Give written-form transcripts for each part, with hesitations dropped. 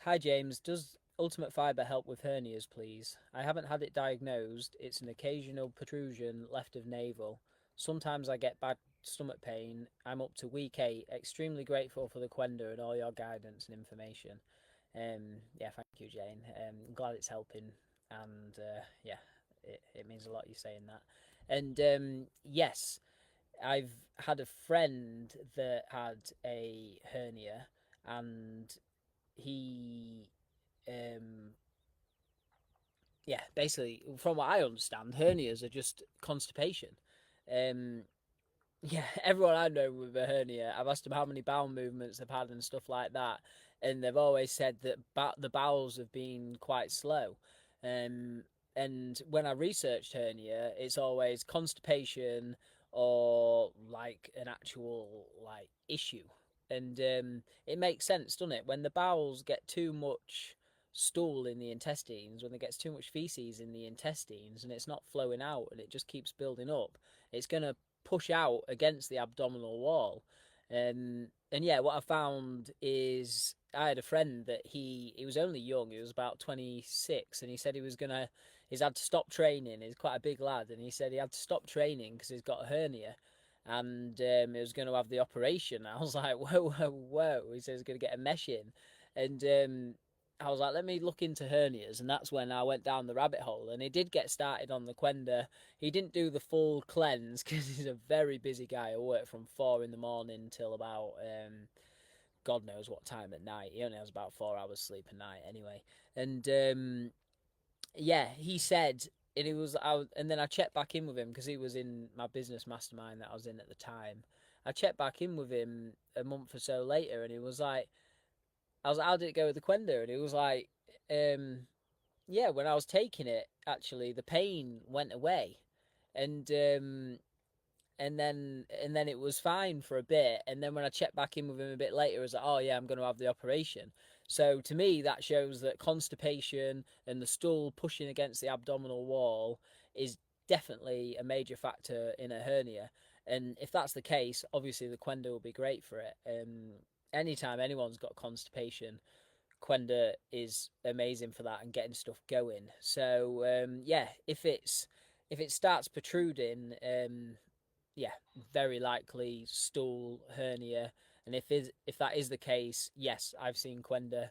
Hi James, does Ultimate Fibre help with hernias, please? I haven't had it diagnosed. It's an occasional protrusion left of navel. Sometimes I get bad stomach pain. I'm up to week 8. Extremely grateful for the Qenda and all your guidance and information. Yeah, thank you, Jane. I'm glad it's helping, and yeah, it means a lot you saying that. And yes, I've had a friend that had a hernia, and he um, yeah, basically, from what I understand, hernias are just constipation. Um, yeah, everyone I know with a hernia, I've asked them how many bowel movements they've had and stuff like that, and they've always said that the bowels have been quite slow. Um, and when I researched hernia, it's always constipation or like an actual like issue, and it makes sense, doesn't it? When the bowels get too much stool in the intestines, when there gets too much feces in the intestines, and it's not flowing out, and it just keeps building up, it's gonna push out against the abdominal wall. And yeah, what I found is I had a friend that he was only young. He was about 26, and he said he's had to stop training. He's quite a big lad, and he said he had to stop training because he's got a hernia, and he was going to have the operation. I was like, whoa, whoa, whoa. He said he's going to get a mesh in, and I was like, let me look into hernias, and that's when I went down the rabbit hole. And he did get started on the Qenda. He didn't do the full cleanse because he's a very busy guy. I work from 4 in the morning till about God knows what time at night. He only has about 4 hours sleep a night anyway. And yeah, he said, and he was out, and then I checked back in with him because he was in my business mastermind that I was in at the time. I checked back in with him a month or so later, and he was like, I was like, how did it go with the Quenda? And he was like, um, yeah, when I was taking it, actually, the pain went away, and and then it was fine for a bit. And then when I checked back in with him a bit later, it was like, oh yeah, I'm going to have the operation. So to me, that shows that constipation and the stool pushing against the abdominal wall is definitely a major factor in a hernia. And if that's the case, obviously the Quenda will be great for it. Anytime anyone's got constipation, Quenda is amazing for that and getting stuff going. So yeah, if it starts protruding, yeah, very likely stool hernia. And if that is the case, yes, I've seen Quenda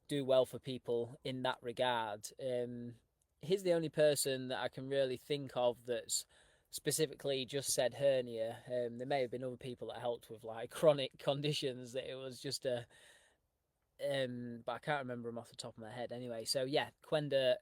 do well for people in that regard. He's the only person that I can really think of that's specifically just said hernia. There may have been other people that helped with like chronic conditions that it was just a but I can't remember them off the top of my head anyway. So yeah, Quenda,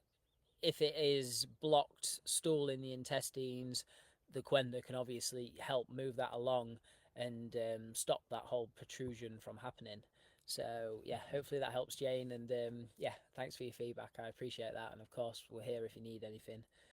if it is blocked stool in the intestines, the Quenda can obviously help move that along and stop that whole protrusion from happening. So yeah, hopefully that helps, Jane. And yeah, thanks for your feedback. I appreciate that. And of course, we're here if you need anything.